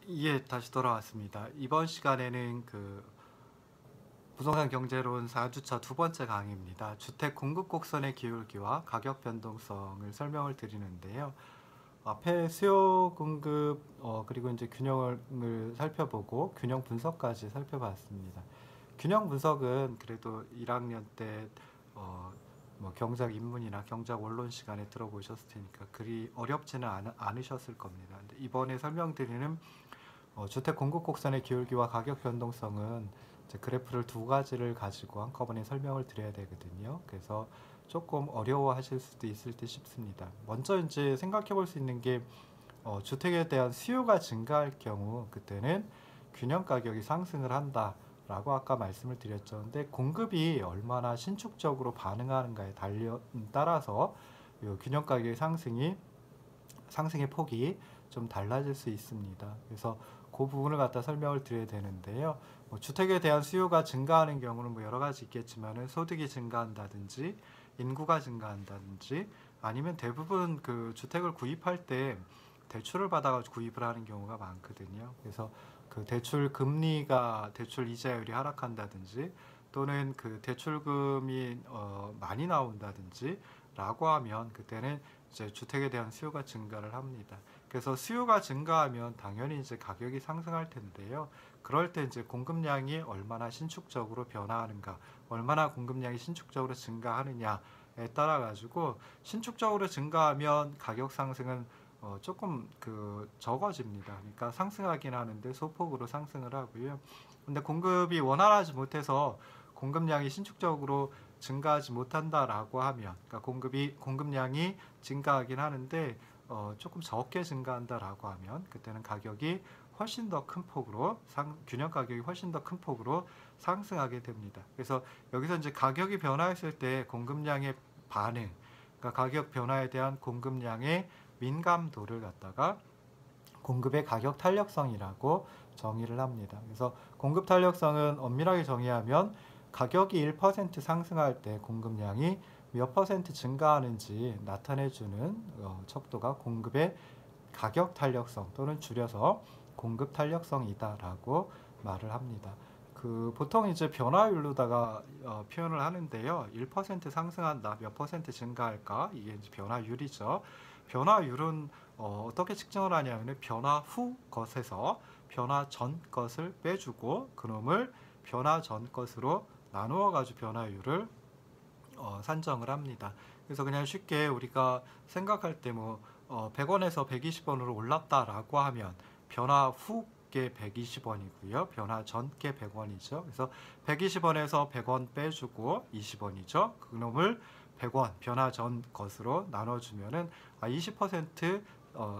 예, 다시 돌아왔습니다. 이번 시간에는 부동산 경제론 4주차 두 번째 강의입니다. 주택 공급 곡선의 기울기와 가격 변동성을 설명을 드리는데요. 앞에 수요 공급 그리고 이제 균형을 살펴보고 균형 분석까지 살펴봤습니다. 균형 분석은 그래도 1학년 때 뭐 경작 입문이나 경작 원론 시간에 들어보셨을 테니까 그리 어렵지는 않으셨을 겁니다. 근데 이번에 설명드리는 주택 공급 곡선의 기울기와 가격 변동성은 이제 그래프를 두 가지를 가지고 한꺼번에 설명을 드려야 되거든요. 그래서 조금 어려워하실 수도 있을 듯 싶습니다. 먼저 이제 생각해 볼 수 있는 게 주택에 대한 수요가 증가할 경우 그때는 균형 가격이 상승을 한다라고 아까 말씀을 드렸죠. 근데 공급이 얼마나 신축적으로 반응하는가에 따라서 이 균형 가격의 상승의 폭이 좀 달라질 수 있습니다. 그래서 그 부분을 갖다 설명을 드려야 되는데요. 주택에 대한 수요가 증가하는 경우는 뭐 여러 가지 있겠지만은 소득이 증가한다든지 인구가 증가한다든지 아니면 대부분 그 주택을 구입할 때 대출을 받아가지고 구입을 하는 경우가 많거든요. 그래서 그 대출 금리가 대출 이자율이 하락한다든지 또는 그 대출금이 많이 나온다든지 라고 하면 그때는 이제 주택에 대한 수요가 증가를 합니다. 그래서 수요가 증가하면 당연히 이제 가격이 상승할 텐데요. 그럴 때 이제 공급량이 얼마나 신축적으로 변화하는가, 얼마나 공급량이 신축적으로 증가하느냐에 따라 가지고 신축적으로 증가하면 가격 상승은 조금 적어집니다. 그러니까 상승하긴 하는데 소폭으로 상승을 하고요. 근데 공급이 원활하지 못해서 공급량이 신축적으로 증가하지 못한다라고 하면, 그러니까 공급량이 증가하긴 하는데 조금 적게 증가한다라고 하면 그때는 가격이 훨씬 더 큰 폭으로 균형 가격이 훨씬 더 큰 폭으로 상승하게 됩니다. 그래서 여기서 이제 가격이 변화했을 때 공급량의 반응, 그러니까 가격 변화에 대한 공급량의 민감도를 갖다가 공급의 가격 탄력성이라고 정의를 합니다. 그래서 공급 탄력성은 엄밀하게 정의하면 가격이 1% 상승할 때 공급량이 몇 퍼센트 증가하는지 나타내주는 척도가 공급의 가격 탄력성 또는 줄여서 공급 탄력성이다라고 말을 합니다. 보통 이제 변화율로다가 표현을 하는데요. 1% 상승한다, 몇 퍼센트 증가할까? 이게 이제 변화율이죠. 변화율은 어떻게 측정을 하냐면 변화 후 것에서 변화 전 것을 빼주고 그놈을 변화 전 것으로 나누어 가지고 변화율을 산정을 합니다. 그래서 그냥 쉽게 우리가 생각할 때 100원에서 120원으로 올랐다라고 하면 변화 후께 120원이고요. 변화 전께 100원이죠. 그래서 120원에서 100원 빼주고 20원이죠. 그놈을 100원 변화 전 것으로 나눠주면은 20%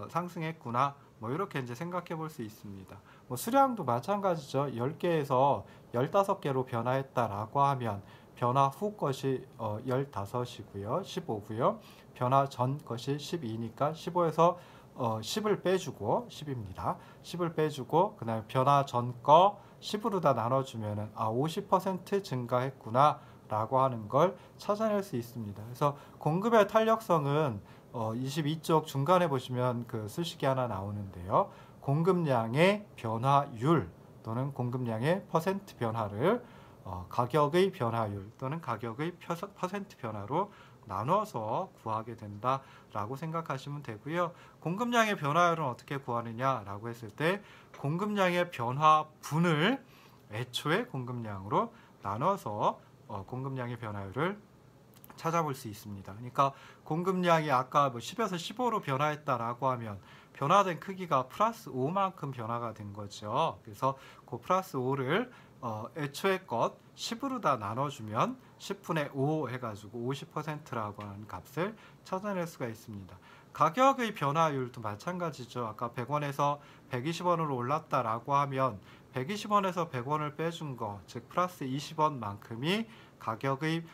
상승했구나. 이렇게 이제 생각해 볼 수 있습니다. 수량도 마찬가지죠. 10개에서 15개로 변화했다라고 하면 변화 후 것이 15이고요. 15고요. 변화 전 것이 12니까 15에서 10을 빼주고 10입니다. 10을 빼주고 그다음에 변화 전 거 10으로 다 나눠주면은 50% 증가했구나 라고 하는 걸 찾아낼 수 있습니다. 그래서 공급의 탄력성은 22쪽 중간에 보시면 그 수식이 하나 나오는데요. 공급량의 변화율 또는 공급량의 퍼센트 변화를 가격의 변화율 또는 가격의 퍼센트 변화로 나눠서 구하게 된다라고 생각하시면 되고요. 공급량의 변화율은 어떻게 구하느냐라고 했을 때 공급량의 변화분을 애초에 공급량으로 나눠서 공급량의 변화율을 찾아볼 수 있습니다. 그러니까 공급량이 아까 10에서 15로 변화했다라고 하면 변화된 크기가 플러스 5만큼 변화가 된 거죠. 그래서 그 플러스 5를 애초에 것 10으로 다 나눠주면 10분의 5 해가지고 50%라고 하는 값을 찾아낼 수가 있습니다. 가격의 변화율도 마찬가지죠. 아까 100원에서 120원으로 올랐다라고 하면 120원에서 100원을 빼준 거, 즉 플러스 20원만큼이 가격의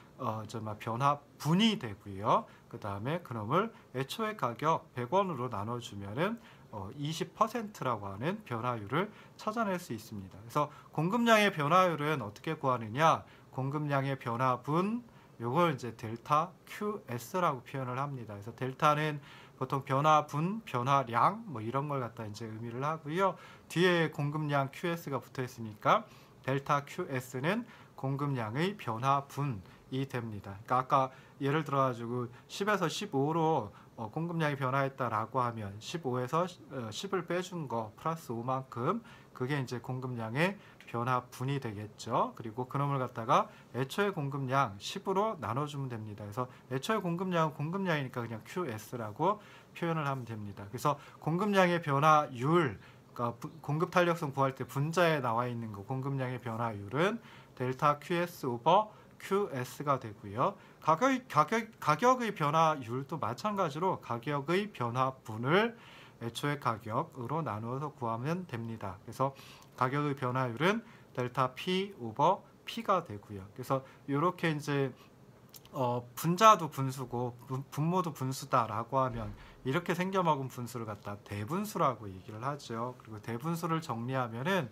변화분이 되고요. 그 다음에 그놈을 애초의 가격 100원으로 나눠주면은 20%라고 하는 변화율을 찾아낼 수 있습니다. 그래서 공급량의 변화율은 어떻게 구하느냐? 공급량의 변화분, 요걸 이제 델타 QS라고 표현을 합니다. 그래서 델타는 보통 변화분, 변화량 뭐 이런 걸 갖다 이제 의미를 하고요. 뒤에 공급량 QS가 붙어 있으니까 델타 QS는 공급량의 변화분이 됩니다. 그러니까 아까 예를 들어 가지고 10에서 15로 공급량이 변화했다라고 하면 15에서 10을 빼준 거 플러스 5만큼 그게 이제 공급량의 변화분이 되겠죠. 그리고 그놈을 갖다가 애초에 공급량 10으로 나눠주면 됩니다. 그래서 애초에 공급량은 공급량이니까 그냥 QS라고 표현을 하면 됩니다. 그래서 공급량의 변화율, 그러니까 공급 탄력성 구할 때 분자에 나와 있는 거 공급량의 변화율은 델타 QS 오버 QS가 되고요. 가격의 변화율도 마찬가지로 가격의 변화분을 애초의 가격으로 나누어서 구하면 됩니다. 그래서 가격의 변화율은 델타 P 오버 P가 되고요. 그래서 이렇게 이제 분자도 분수고 분모도 분수다라고 하면 이렇게 생겨먹은 분수를 갖다 대분수라고 얘기를 하죠. 그리고 대분수를 정리하면은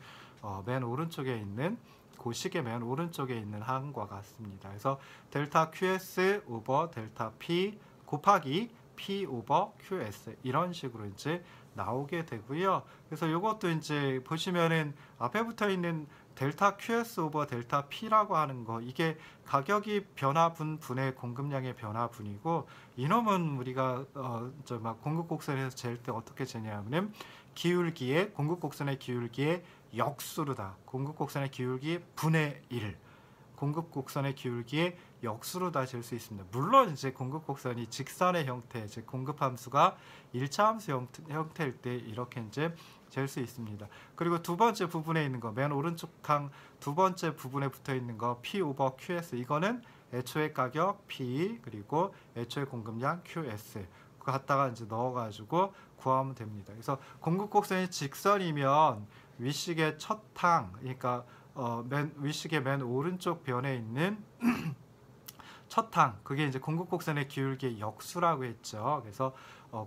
맨 오른쪽에 있는 고식의 맨 오른쪽에 있는 항과 같습니다. 그래서 델타 QS 오버 델타 P 곱하기 P 오버 QS 이런 식으로 이제 나오게 되고요. 그래서 이것도 이제 보시면은 앞에 붙어 있는 델타 QS 오버 델타 P라고 하는 거 이게 가격이 변화분 분의 공급량의 변화분이고 이놈은 우리가 공급 곡선에서 잴 때 어떻게 재냐면은 기울기의 공급 곡선의 기울기의 역수로다. 공급 곡선의 기울기 분의 1. 공급 곡선의 기울기의 역수로 다 잴 수 있습니다. 물론 이제 공급 곡선이 직선의 형태, 즉 공급 함수가 1차 함수 형태일 때 이렇게 이제 잴 수 있습니다. 그리고 두 번째 부분에 있는 거, 맨 오른쪽 항 두 번째 부분에 붙어 있는 거 P 오버 QS 이거는 애초의 가격 P 그리고 애초의 공급량 QS 그거 갖다가 이제 넣어가지고 구하면 됩니다. 그래서 공급 곡선이 직선이면 위식의 첫 항, 그러니까 위식의 맨 오른쪽 변에 있는 첫 항, 그게 이제 공급 곡선의 기울기의 역수라고 했죠. 그래서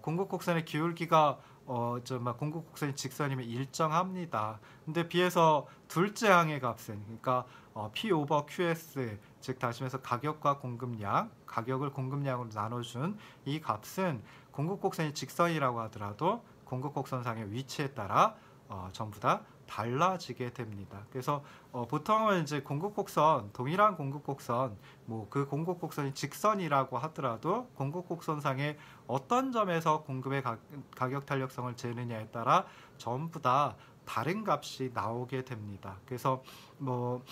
공급 곡선의 기울기가 공급 곡선이 직선이면 일정합니다. 근데 비해서 둘째 항의 값은 그러니까 P 오버 QS 즉 다시 말해서 가격과 공급량, 가격을 공급량으로 나눠준 이 값은 공급 곡선이 직선이라고 하더라도 공급 곡선상의 위치에 따라 전부 다 달라지게 됩니다. 그래서 보통은 이제 공급곡선, 동일한 공급곡선, 뭐 그 공급곡선이 직선이라고 하더라도 공급곡선상의 어떤 점에서 공급의 가격 탄력성을 재느냐에 따라 전부 다 다른 값이 나오게 됩니다. 그래서 뭐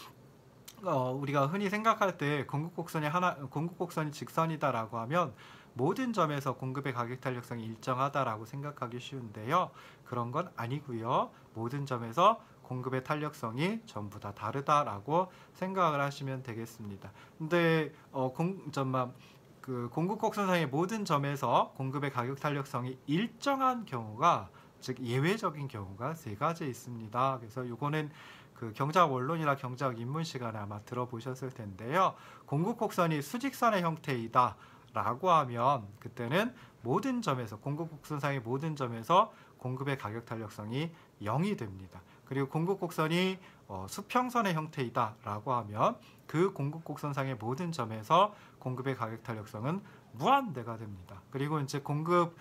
우리가 흔히 생각할 때 공급곡선이 직선이다라고 하면 모든 점에서 공급의 가격 탄력성이 일정하다라고 생각하기 쉬운데요. 그런 건 아니고요. 모든 점에서 공급의 탄력성이 전부 다 다르다라고 생각을 하시면 되겠습니다. 근데 공급 곡선상의 모든 점에서 공급의 가격 탄력성이 일정한 경우가 즉 예외적인 경우가 세 가지 있습니다. 그래서 이거는 그 경제학 원론이나 경제학 입문 시간에 아마 들어보셨을 텐데요. 공급 곡선이 수직선의 형태이다 라고 하면 그때는 모든 점에서 공급 곡선상의 모든 점에서 공급의 가격 탄력성이 0이 됩니다. 그리고 공급 곡선이 수평선의 형태이다 라고 하면 그 공급 곡선상의 모든 점에서 공급의 가격 탄력성은 무한대가 됩니다. 그리고 이제 공급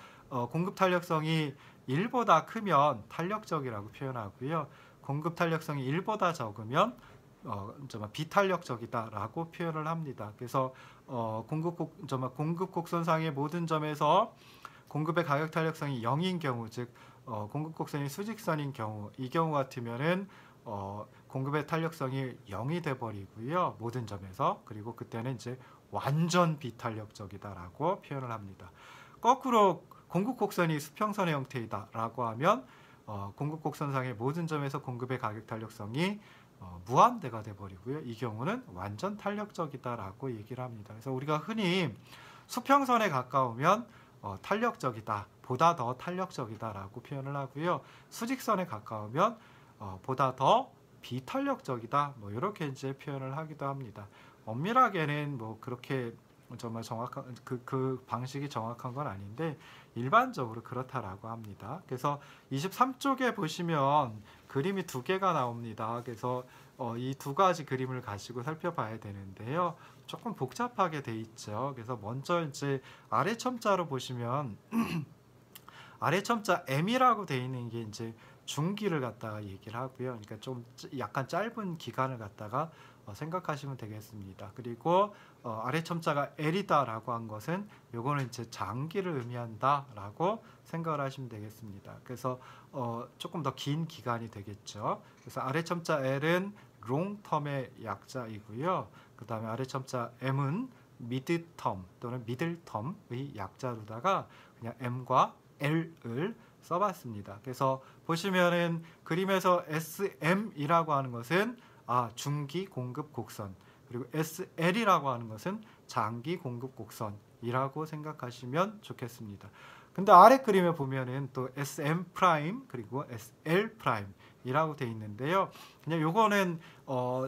탄력성이 1보다 크면 탄력적이라고 표현하고요. 공급 탄력성이 1보다 적으면 비탄력적이다라고 표현을 합니다. 그래서 공급 곡선상의 모든 점에서 공급의 가격 탄력성이 0인 경우, 즉 공급 곡선이 수직선인 경우, 이 경우 같으면은 공급의 탄력성이 0이 돼 버리고요. 모든 점에서. 그리고 그때는 이제 완전 비탄력적이다라고 표현을 합니다. 거꾸로 공급 곡선이 수평선의 형태이다라고 하면 공급 곡선상의 모든 점에서 공급의 가격 탄력성이 무한대가 돼버리고요. 이 경우는 완전 탄력적이다라고 얘기를 합니다. 그래서 우리가 흔히 수평선에 가까우면 탄력적이다, 보다 더 탄력적이다라고 표현을 하고요. 수직선에 가까우면 보다 더 비탄력적이다, 뭐 이렇게 이제 표현을 하기도 합니다. 엄밀하게는 뭐 그렇게 정말 정확한 그 방식이 정확한 건 아닌데 일반적으로 그렇다라고 합니다. 그래서 23쪽에 보시면 그림이 두 개가 나옵니다. 그래서 이 두 가지 그림을 가지고 살펴봐야 되는데요. 조금 복잡하게 돼 있죠. 그래서 먼저 이제 아래 첨자로 보시면 아래 첨자 M이라고 되어 있는 게 이제 중기를 갖다가 얘기를 하고요. 그러니까 좀 약간 짧은 기간을 갖다가 생각하시면 되겠습니다. 그리고 아래 첨자가 L이다라고 한 것은 요거는 이제 장기를 의미한다라고 생각을 하시면 되겠습니다. 그래서 조금 더 긴 기간이 되겠죠. 그래서 아래 첨자 L은 롱텀의 약자이고요. 그 다음에 아래 첨자 M은 미드텀 또는 미들텀의 약자로다가 그냥 M과 L을 써봤습니다. 그래서 보시면은 그림에서 SM이라고 하는 것은 중기 공급 곡선, 그리고 SL이라고 하는 것은 장기 공급 곡선이라고 생각하시면 좋겠습니다. 근데 아래 그림에 보면은 또 SM 프라임 그리고 SL 프라임이라고 되어 있는데요. 그냥 요거는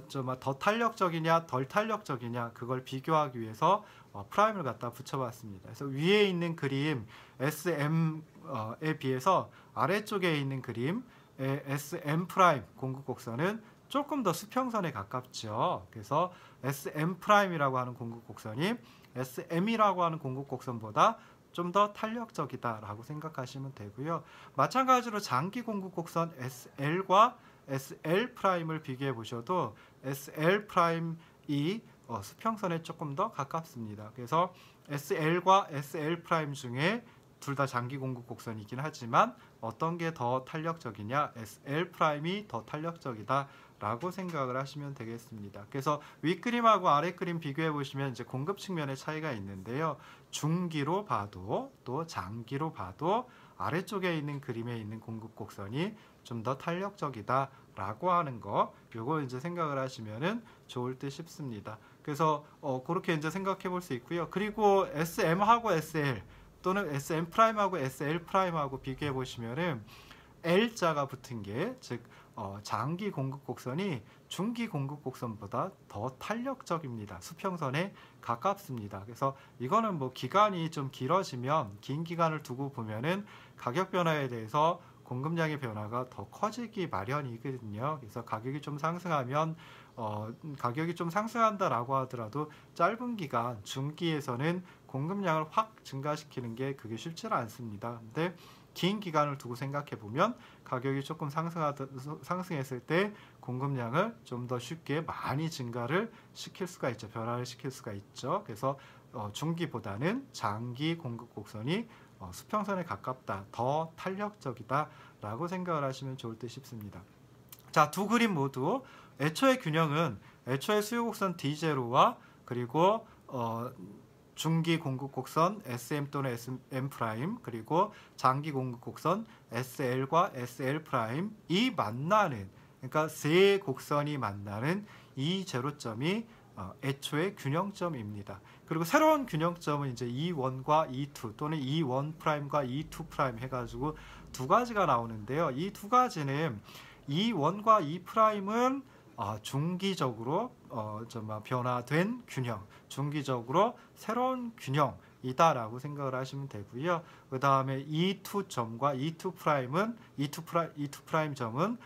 좀 더 탄력적이냐 덜 탄력적이냐 그걸 비교하기 위해서 프라임을 갖다 붙여봤습니다. 그래서 위에 있는 그림 SM에 비해서 아래쪽에 있는 그림 SM 프라임 공급 곡선은 조금 더 수평선에 가깝죠. 그래서 SM 프라임이라고 하는 공급 곡선이 SM이라고 하는 공급 곡선보다 좀 더 탄력적이다라고 생각하시면 되고요. 마찬가지로 장기 공급 곡선 SL과 SL 프라임을 비교해 보셔도 SL 프라임이 수평선에 조금 더 가깝습니다. 그래서 SL과 SL 프라임 중에 둘 다 장기 공급 곡선이긴 하지만 어떤 게 더 탄력적이냐? SL 프라임이 더 탄력적이다. 라고 생각을 하시면 되겠습니다. 그래서 윗그림하고 아랫그림 비교해 보시면 이제 공급 측면의 차이가 있는데요. 중기로 봐도 또 장기로 봐도 아래쪽에 있는 그림에 있는 공급 곡선이 좀 더 탄력적이다 라고 하는 거, 요거 이제 생각을 하시면은 좋을 듯 싶습니다. 그래서 그렇게 이제 생각해 볼 수 있고요. 그리고 SM하고 SL 또는 SM 프라임하고 SL 프라임하고 비교해 보시면은 L자가 붙은 게, 즉 장기 공급 곡선이 중기 공급 곡선보다 더 탄력적입니다. 수평선에 가깝습니다. 그래서 이거는 뭐 기간이 좀 길어지면, 긴 기간을 두고 보면은 가격 변화에 대해서 공급량의 변화가 더 커지기 마련이거든요. 그래서 가격이 좀 상승하면 가격이 좀 상승한다라고 하더라도 짧은 기간 중기에서는 공급량을 확 증가시키는 게 그게 쉽지는 않습니다. 근데 긴 기간을 두고 생각해 보면 가격이 조금 상승했을 때 공급량을 좀 더 쉽게 많이 증가를 시킬 수가 있죠. 변화를 시킬 수가 있죠. 그래서 중기보다는 장기 공급 곡선이 수평선에 가깝다, 더 탄력적이다 라고 생각을 하시면 좋을 듯 싶습니다. 자, 두 그림 모두 애초의 균형은 애초의 수요 곡선 D0와 그리고 중기 공급 곡선 SM 또는 SM 프라임, 그리고 장기 공급 곡선 SL과 SL 프라임이 만나는, 그러니까 세 곡선이 만나는 이 제로점이 애초의 균형점입니다. 그리고 새로운 균형점은 이제 E1과 E2 또는 E1 프라임과 E2 프라임 해가지고 두 가지가 나오는데요. 이 두 가지는 E1과 E 프라임은 중기적으로 변화된 균형, 중기적으로 새로운 균형이다라고 생각을 하시면 되고요. 그 다음에 E2점과 E2 프라임은 E2 프라임 점은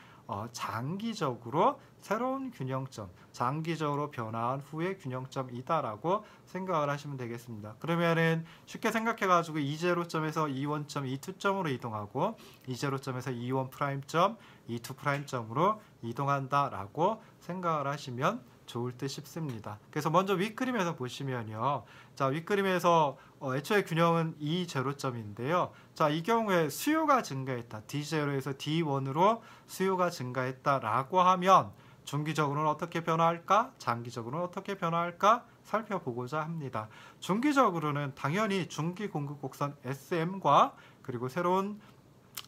장기적으로 새로운 균형점, 장기적으로 변화한 후의 균형점이다라고 생각을 하시면 되겠습니다. 그러면은 쉽게 생각해가지고 E0점에서 E1점, E2점으로 이동하고 E0점에서 E1 프라임점, E2 프라임점으로 이동한다라고 생각을 하시면 좋을 듯 싶습니다. 그래서 먼저 윗그림에서 보시면요. 자, 윗그림에서 애초의 균형은 E0점인데요. 자, 이 경우에 수요가 증가했다. D0에서 D1으로 수요가 증가했다라고 하면 중기적으로는 어떻게 변화할까? 장기적으로는 어떻게 변화할까? 살펴보고자 합니다. 중기적으로는 당연히 중기 공급 곡선 SM과 그리고 새로운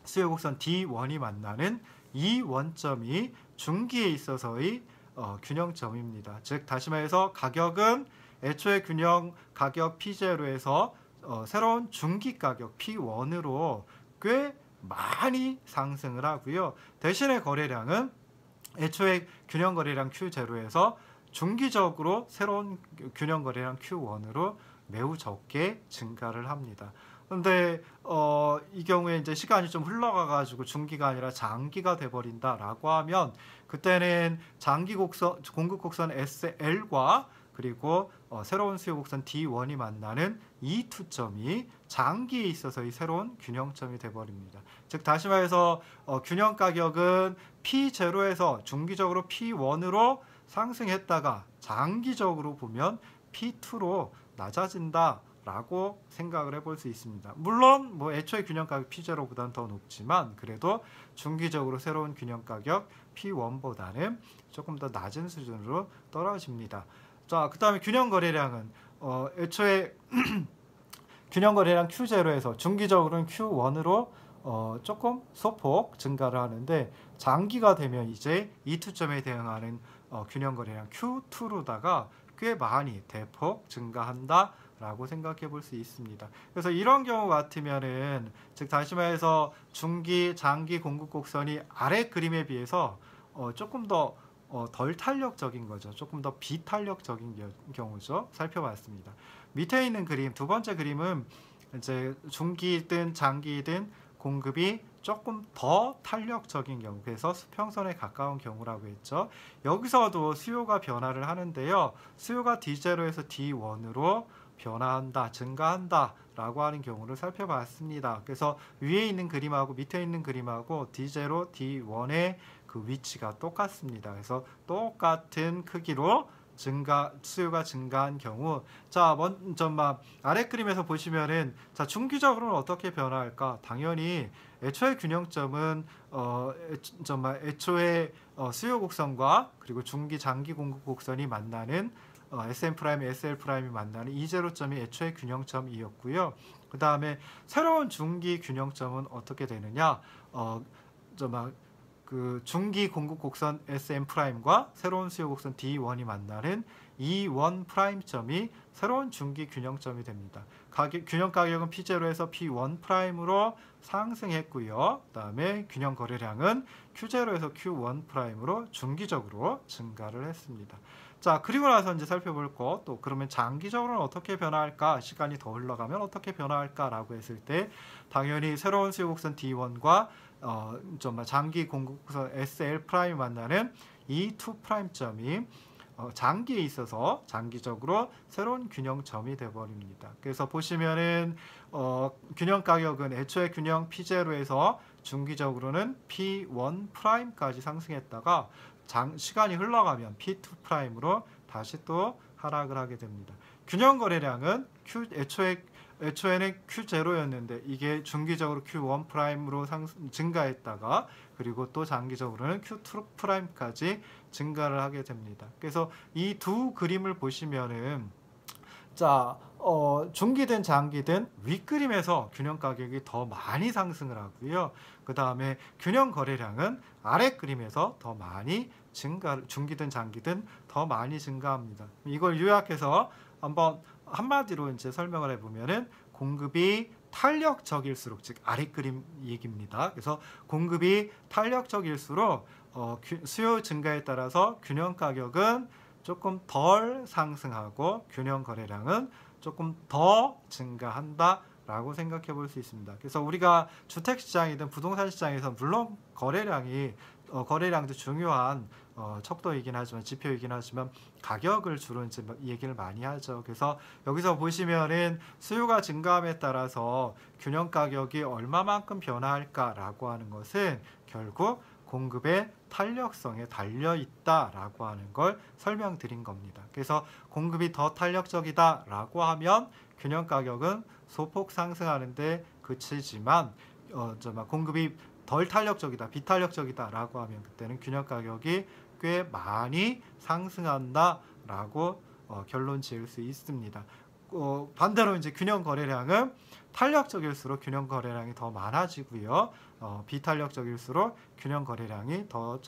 수요 곡선 D1이 만나는 이 원점이 중기에 있어서의 균형점입니다. 즉 다시 말해서 가격은 애초의 균형 가격 P0에서 새로운 중기 가격 P1으로 꽤 많이 상승을 하고요. 대신에 거래량은 애초의 균형 거래량 Q0에서 중기적으로 새로운 균형 거래량 Q1으로 매우 적게 증가를 합니다. 근데 이 경우에 이제 시간이 좀 흘러가 가지고 중기가 아니라 장기가 돼 버린다라고 하면 그때는 장기 곡선 공급 곡선 SL과 그리고 새로운 수요 곡선 D1이 만나는 E2점이 장기에 있어서의 새로운 균형점이 돼버립니다. 즉 다시 말해서 균형 가격은 P0에서 중기적으로 P1으로 상승했다가 장기적으로 보면 P2로 낮아진다 라고 생각을 해볼 수 있습니다. 물론 뭐 애초에 균형 가격 P0보다는 더 높지만 그래도 중기적으로 새로운 균형 가격 P1보다는 조금 더 낮은 수준으로 떨어집니다. 자, 그 다음에 균형 거래량은 애초에 균형 거래량 Q0에서 중기적으로는 Q1으로 조금 소폭 증가를 하는데 장기가 되면 이제 이 투점에 대응하는 균형 거래량 Q2로다가 꽤 많이 대폭 증가한다 라고 생각해 볼 수 있습니다. 그래서 이런 경우 같으면은 즉 다시 말해서 중기 장기 공급 곡선이 아래 그림에 비해서 조금 더 덜 탄력적인 거죠. 조금 더 비탄력적인 경우죠. 살펴봤습니다. 밑에 있는 그림 두 번째 그림은 이제 중기든 장기든 공급이 조금 더 탄력적인 경우, 그래서 수평선에 가까운 경우라고 했죠. 여기서도 수요가 변화를 하는데요. 수요가 D0에서 D1으로 변화한다, 증가한다 라고 하는 경우를 살펴봤습니다. 그래서 위에 있는 그림하고 밑에 있는 그림하고 D0, D1의 그 위치가 똑같습니다. 그래서 똑같은 크기로 수요가 증가한 경우, 자 먼저 아래 그림에서 보시면은 자 중기적으로는 어떻게 변화할까? 당연히 애초의 균형점은 애초에 수요 곡선과 그리고 중기 장기 공급 곡선이 만나는 SM 프라임, SL 프라임이 만나는 이 제로점이 애초의 균형점이었고요. 그 다음에 새로운 중기 균형점은 어떻게 되느냐? 그 중기 공급 곡선 SM 프라임과 새로운 수요 곡선 D1이 만나는 E1 프라임점이 새로운 중기 균형점이 됩니다. 균형 가격은 P0에서 P1 프라임으로 상승했고요. 그 다음에 균형 거래량은 Q0에서 Q1 프라임으로 중기적으로 증가를 했습니다. 자, 그리고 나서 이제 살펴볼 것, 또 그러면 장기적으로는 어떻게 변화할까? 시간이 더 흘러가면 어떻게 변화할까라고 했을 때 당연히 새로운 수요 곡선 D1과 장기 공급선 SL 프라임이 만나는 E2 프라임점이 장기에 있어서 장기적으로 새로운 균형점이 되어버립니다. 그래서 보시면은 균형 가격은 애초에 균형 P0에서 중기적으로는 P1 프라임까지 상승했다가 시간이 흘러가면 P2 프라임으로 다시 또 하락을 하게 됩니다. 균형 거래량은 애초에는 Q0였는데 이게 중기적으로 Q1 프라임으로 증가했다가 그리고 또 장기적으로는 Q2 프라임까지 증가를 하게 됩니다. 그래서 이 두 그림을 보시면은 자, 중기든 장기든 윗그림에서 균형 가격이 더 많이 상승을 하고요. 그 다음에 균형 거래량은 아래 그림에서 더 많이 중기든 장기든 더 많이 증가합니다. 이걸 요약해서 한마디로 이제 설명을 해보면은 공급이 탄력적일수록, 즉 아래 그림 얘기입니다. 그래서 공급이 탄력적일수록 수요 증가에 따라서 균형 가격은 조금 덜 상승하고 균형 거래량은 조금 더 증가한다 라고 생각해 볼 수 있습니다. 그래서 우리가 주택시장이든 부동산 시장에서 물론 거래량도 중요한 척도이긴 하지만 지표이긴 하지만 가격을 주로 이제 얘기를 많이 하죠. 그래서 여기서 보시면은 수요가 증가함에 따라서 균형 가격이 얼마만큼 변화할까라고 하는 것은 결국 공급의 탄력성에 달려 있다라고 하는 걸 설명드린 겁니다. 그래서 공급이 더 탄력적이다라고 하면 균형 가격은 소폭 상승하는데 그치지만 공급이 덜 탄력적이다, 비탄력적이다라고 하면 그때는 균형 가격이 꽤 많이 상승한다라고 결론 지을 수 있습니다. 반대로 이제 균형 거래량은 탄력적일수록 균형 거래량이 더 많아지고요. 비탄력적일수록 균형 거래량이 더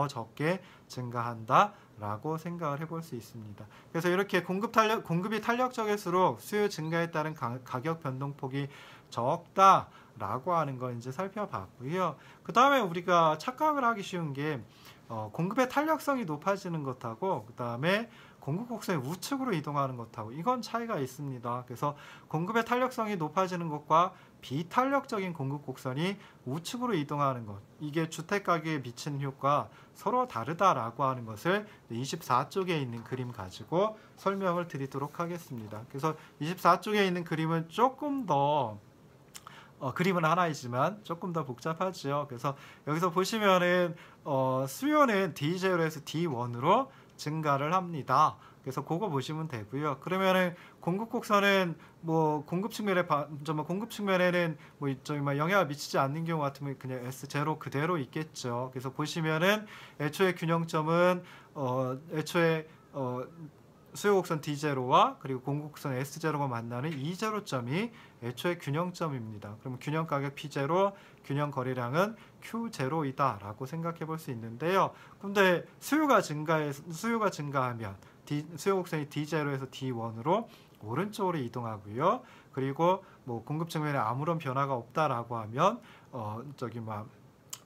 적게 증가한다라고 생각을 해볼 수 있습니다. 그래서 이렇게 공급이 탄력적일수록 수요 증가에 따른 가격 변동폭이 적다라고 하는 걸 이제 살펴봤고요. 그 다음에 우리가 착각을 하기 쉬운 게 공급의 탄력성이 높아지는 것하고 그 다음에 공급 곡선이 우측으로 이동하는 것하고 이건 차이가 있습니다. 그래서 공급의 탄력성이 높아지는 것과 비탄력적인 공급 곡선이 우측으로 이동하는 것, 이게 주택 가격에 미치는 효과 서로 다르다라고 하는 것을 24쪽에 있는 그림 가지고 설명을 드리도록 하겠습니다. 그래서 24쪽에 있는 그림은 조금 더 그림은 하나이지만 조금 더 복잡하죠. 그래서 여기서 보시면은 수요는 D0에서 D1으로 증가를 합니다. 그래서 그거 보시면 되고요. 그러면은 공급 곡선은 뭐 공급 측면에는 뭐 영향을 미치지 않는 경우 같으면 그냥 S0 그대로 있겠죠. 그래서 보시면은 애초에 균형점은 수요 곡선 D0와 그리고 공급 곡선 S0가 만나는 이 제로점이 애초에 균형점입니다. 그럼 균형 가격 P0, 균형 거래량은 Q0이다 라고 생각해 볼 수 있는데요. 근데 수요가 증가하면 수요 곡선이 D0에서 D1으로 오른쪽으로 이동하고요. 그리고 뭐 공급 측면에 아무런 변화가 없다라고 하면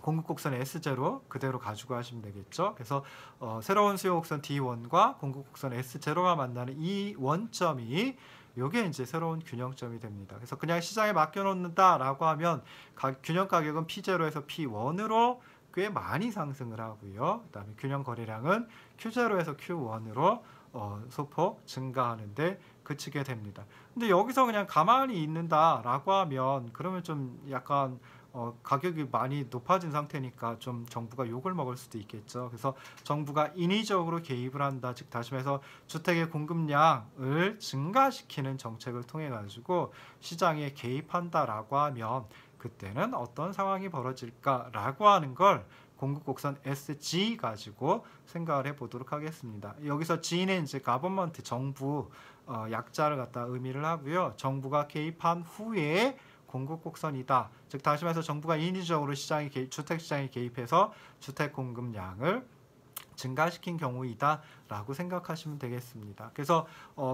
공급 곡선 S0 그대로 가지고 하시면 되겠죠. 그래서 새로운 수요 곡선 D1과 공급 곡선 S0가 만나는 이 원점이 요게 이제 새로운 균형점이 됩니다. 그래서 그냥 시장에 맡겨놓는다라고 하면 균형 가격은 P0에서 P1으로 꽤 많이 상승을 하고요. 그다음에 균형 거래량은 Q0에서 Q1으로 소폭 증가하는데 그치게 됩니다. 근데 여기서 그냥 가만히 있는다라고 하면 그러면 좀 약간 가격이 많이 높아진 상태니까 좀 정부가 욕을 먹을 수도 있겠죠. 그래서 정부가 인위적으로 개입을 한다. 즉 다시 말해서 주택의 공급량을 증가시키는 정책을 통해 가지고 시장에 개입한다라고 하면 그때는 어떤 상황이 벌어질까라고 하는 걸 공급 곡선 SG 가지고 생각을 해보도록 하겠습니다. 여기서 G는 이제 가버먼트 정부 약자를 갖다 의미를 하고요. 정부가 개입한 후에 공급 곡선이다. 즉 다시 말해서 정부가 인위적으로 주택 시장에 개입해서 주택 공급량을 증가시킨 경우이다 라고 생각하시면 되겠습니다. 그래서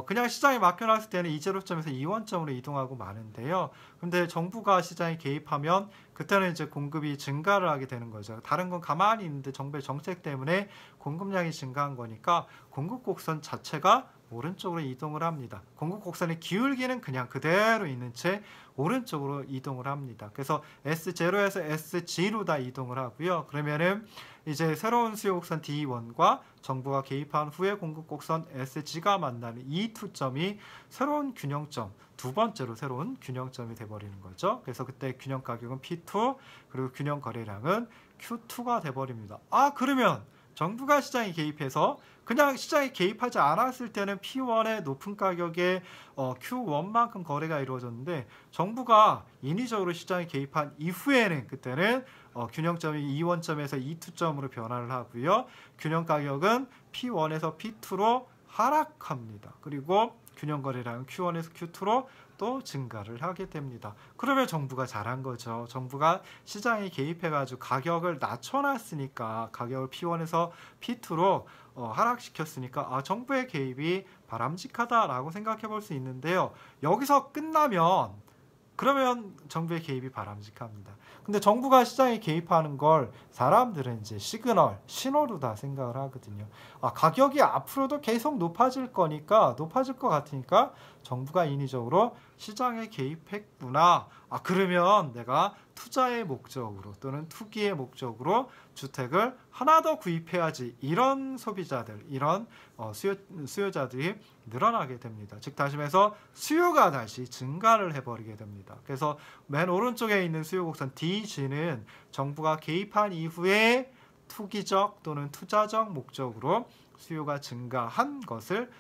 그냥 시장에 맡겨놨을 때는 이 제로점에서 이 원점으로 이동하고 마는데요. 근데 정부가 시장에 개입하면 그때는 이제 공급이 증가를 하게 되는 거죠. 다른 건 가만히 있는데 정부의 정책 때문에 공급량이 증가한 거니까 공급 곡선 자체가 오른쪽으로 이동을 합니다. 공급 곡선의 기울기는 그냥 그대로 있는 채 오른쪽으로 이동을 합니다. 그래서 S0에서 SG로 다 이동을 하고요. 그러면은 이제 새로운 수요 곡선 D1과 정부가 개입한 후에 공급 곡선 SG가 만나는 이 투점이 새로운 균형점, 두 번째로 새로운 균형점이 돼버리는 거죠. 그래서 그때 균형 가격은 P2 그리고 균형 거래량은 Q2가 돼버립니다. 그러면 정부가 시장에 개입해서 그냥 시장에 개입하지 않았을 때는 P1의 높은 가격에 Q1만큼 거래가 이루어졌는데 정부가 인위적으로 시장에 개입한 이후에는 그때는 균형점이 E1점에서 E2점으로 변화를 하고요. 균형 가격은 P1에서 P2로 하락합니다. 그리고 균형 거래량은 Q1에서 Q2로 또 증가를 하게 됩니다. 그러면 정부가 잘한 거죠. 정부가 시장에 개입해가지고 가격을 낮춰놨으니까 가격을 P1에서 P2로 하락시켰으니까 정부의 개입이 바람직하다라고 생각해 볼 수 있는데요. 여기서 끝나면 그러면 정부의 개입이 바람직합니다. 근데 정부가 시장에 개입하는 걸 사람들은 이제 신호로 다 생각을 하거든요. 가격이 앞으로도 계속 높아질 거니까, 높아질 것 같으니까 정부가 인위적으로 시장에 개입했구나. 그러면 내가 투자의 목적으로 또는 투기의 목적으로 주택을 하나 더 구입해야지. 이런 소비자들, 이런 수요자들이 늘어나게 됩니다. 즉 다시 말해서 수요가 다시 증가를 해버리게 됩니다. 그래서 맨 오른쪽에 있는 수요 곡선 DG는 정부가 개입한 이후에 투기적 또는 투자적 목적으로 수요가 증가한 것을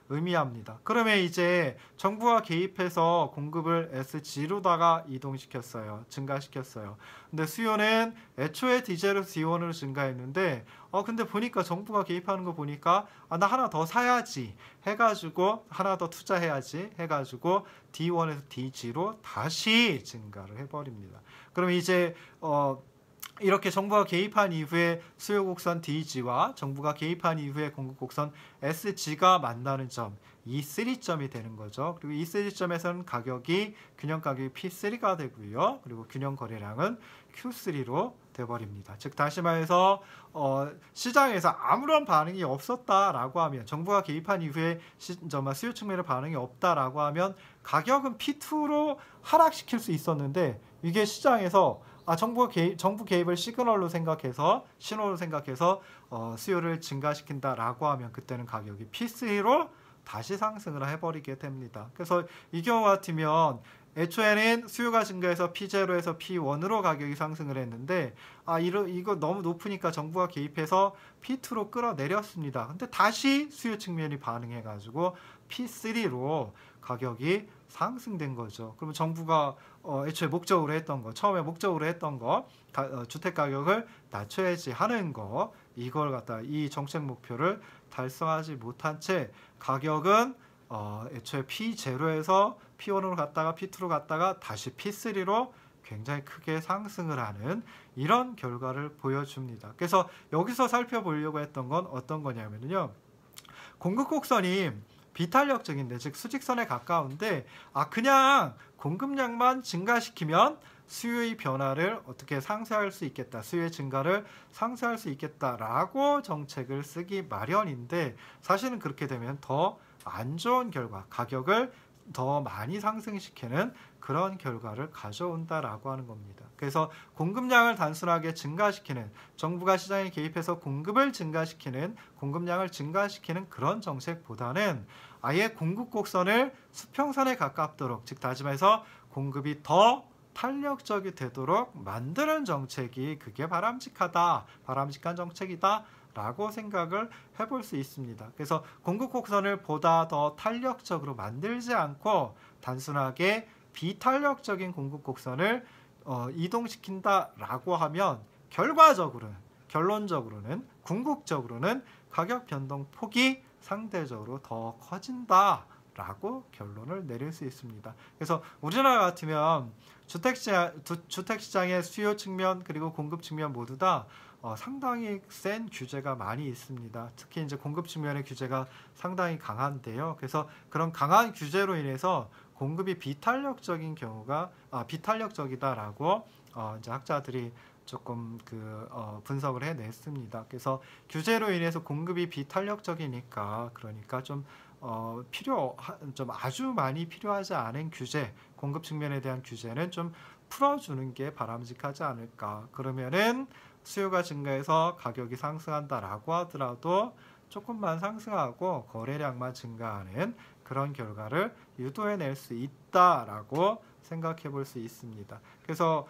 의미합니다. 그러면 이제 정부가 개입해서 공급을 SG로다가 이동시켰어요. 증가시켰어요. 근데 수요는 애초에 D0에서 D1으로 증가했는데 근데 보니까 정부가 개입하는 거 보니까 나 하나 더 사야지 해가지고 하나 더 투자해야지 해가지고 D1에서 DG로 다시 증가를 해버립니다. 그럼 이제 이렇게 정부가 개입한 이후에 수요 곡선 DG와 정부가 개입한 이후에 공급 곡선 SG가 만나는 점, E3점이 되는 거죠. 그리고 E3점에서는 균형 가격이 P3가 되고요. 그리고 균형 거래량은 Q3로 돼버립니다. 즉 다시 말해서 시장에서 아무런 반응이 없었다라고 하면, 정부가 개입한 이후에 수요 측면에 반응이 없다라고 하면 가격은 P2로 하락시킬 수 있었는데, 이게 시장에서 정부 개입을 시그널로 생각해서, 신호로 생각해서 수요를 증가시킨다라고 하면 그때는 가격이 P3로 다시 상승을 해버리게 됩니다. 그래서 이 경우 같으면 애초에는 수요가 증가해서 P0에서 P1으로 가격이 상승을 했는데, 이거 너무 높으니까 정부가 개입해서 P2로 끌어내렸습니다. 근데 다시 수요 측면이 반응해가지고 P3로 가격이 상승된 거죠. 그러면 정부가 애초에 목적으로 했던 거, 처음에 목적으로 했던 거, 주택 가격을 낮춰야지 하는 거, 이걸 갖다 이 정책 목표를 달성하지 못한 채 가격은 애초에 P0에서 P1으로 갔다가 P2로 갔다가 다시 P3로 굉장히 크게 상승을 하는 이런 결과를 보여줍니다. 그래서 여기서 살펴보려고 했던 건 어떤 거냐면요, 공급 곡선이 비탄력적인데, 즉 수직선에 가까운데, 그냥 공급량만 증가시키면 수요의 변화를 어떻게 상쇄할 수 있겠다, 수요의 증가를 상쇄할 수 있겠다라고 정책을 쓰기 마련인데, 사실은 그렇게 되면 더 안 좋은 결과, 가격을 더 많이 상승시키는 그런 결과를 가져온다라고 하는 겁니다. 그래서 공급량을 단순하게 증가시키는, 정부가 시장에 개입해서 공급을 증가시키는, 공급량을 증가시키는 그런 정책보다는 아예 공급 곡선을 수평선에 가깝도록, 즉 다시 말해서 공급이 더 탄력적이 되도록 만드는 정책이, 그게 바람직한 정책이다 라고 생각을 해볼 수 있습니다. 그래서 공급 곡선을 보다 더 탄력적으로 만들지 않고 단순하게 비탄력적인 공급 곡선을 이동시킨다라고 하면 결론적으로는 궁극적으로는 가격 변동폭이 상대적으로 더 커진다라고 결론을 내릴 수 있습니다. 그래서 우리나라 같으면 주택시장의 수요 측면 그리고 공급 측면 모두 다 상당히 센 규제가 많이 있습니다. 특히 이제 공급 측면의 규제가 상당히 강한데요. 그래서 그런 강한 규제로 인해서 공급이 비탄력적이다라고 이제 학자들이 조금 분석을 해냈습니다. 그래서 규제로 인해서 공급이 비탄력적이니까, 그러니까 좀 아주 많이 필요하지 않은 규제, 공급 측면에 대한 규제는 좀 풀어주는 게 바람직하지 않을까. 그러면은 수요가 증가해서 가격이 상승한다라고 하더라도 조금만 상승하고 거래량만 증가하는 그런 결과를 유도해낼 수 있다라고 생각해 볼 수 있습니다. 그래서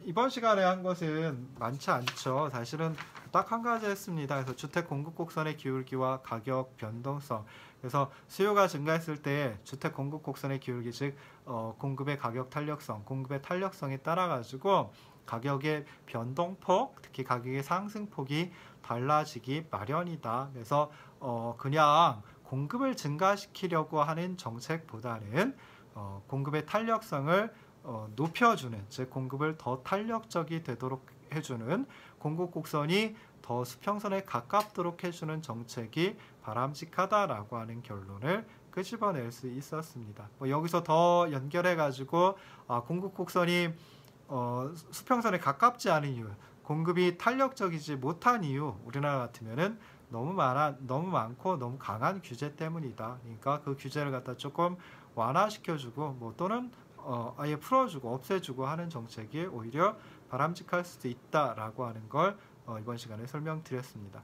이번 시간에 한 것은 많지 않죠. 사실은 딱 한 가지 했습니다. 그래서 주택 공급 곡선의 기울기와 가격 변동성. 그래서 수요가 증가했을 때 주택 공급 곡선의 기울기, 즉 공급의 가격 탄력성, 공급의 탄력성에 따라 가지고 가격의 변동폭, 특히 가격의 상승폭이 달라지기 마련이다. 그래서 그냥 공급을 증가시키려고 하는 정책보다는 공급의 탄력성을 높여주는, 즉 공급을 더 탄력적이 되도록 해주는, 공급 곡선이 더 수평선에 가깝도록 해주는 정책이 바람직하다라고 하는 결론을 끄집어낼 수 있었습니다. 여기서 더 연결해가지고 공급 곡선이 수평선에 가깝지 않은 이유, 공급이 탄력적이지 못한 이유, 우리나라 같으면은 너무 많고 너무 강한 규제 때문이다. 그러니까 그 규제를 갖다 조금 완화시켜주고 또는 아예 풀어주고 없애주고 하는 정책이 오히려 바람직할 수도 있다라고 하는 걸 이번 시간에 설명드렸습니다.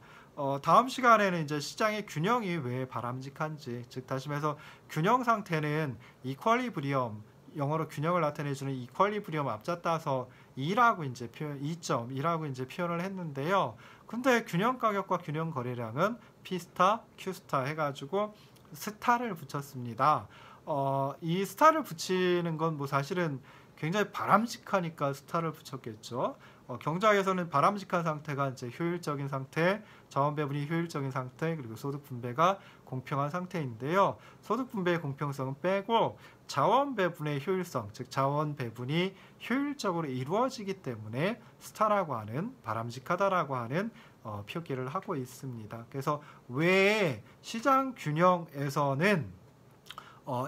다음 시간에는 이제 시장의 균형이 왜 바람직한지, 즉 다시 말해서 균형 상태는 이퀄리브리엄, 영어로 균형을 나타내주는 이퀄리브리엄 앞잡다서 2라고 이제 2.2라고 이제 표현을 했는데요. 근데 균형 가격과 균형 거래량은 P스타, Q스타 해가지고 스타를 붙였습니다. 이 스타를 붙이는 건 사실은 굉장히 바람직하니까 스타를 붙였겠죠. 경제학에서는 바람직한 상태가 이제 효율적인 상태, 자원 배분이 효율적인 상태, 그리고 소득 분배가 공평한 상태인데요. 소득 분배의 공평성은 빼고 자원 배분의 효율성, 즉 자원 배분이 효율적으로 이루어지기 때문에 스타라고 하는, 바람직하다라고 하는 표기를 하고 있습니다. 그래서 왜 시장 균형에서는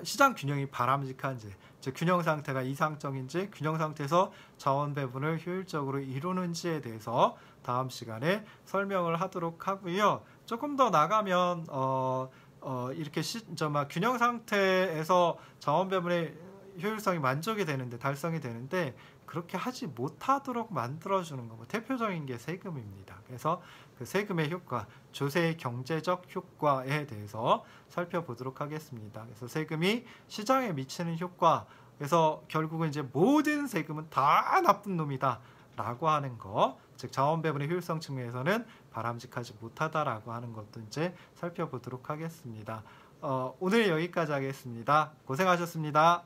시장 균형이 바람직한지, 즉 균형 상태가 이상적인지 균형 상태에서 자원 배분을 효율적으로 이루는지에 대해서 다음 시간에 설명을 하도록 하고요. 조금 더 나가면 이렇게 균형 상태에서 자원 배분의 효율성이 만족이 되는데 달성이 되는데 그렇게 하지 못하도록 만들어주는 거 대표적인 게 세금입니다. 그래서 그 세금의 효과, 조세의 경제적 효과에 대해서 살펴보도록 하겠습니다. 그래서 세금이 시장에 미치는 효과, 그래서 결국은 이제 모든 세금은 다 나쁜 놈이다 라고 하는 거, 즉 자원 배분의 효율성 측면에서는 바람직하지 못하다라고 하는 것도 이제 살펴보도록 하겠습니다. 오늘 여기까지 하겠습니다. 고생하셨습니다.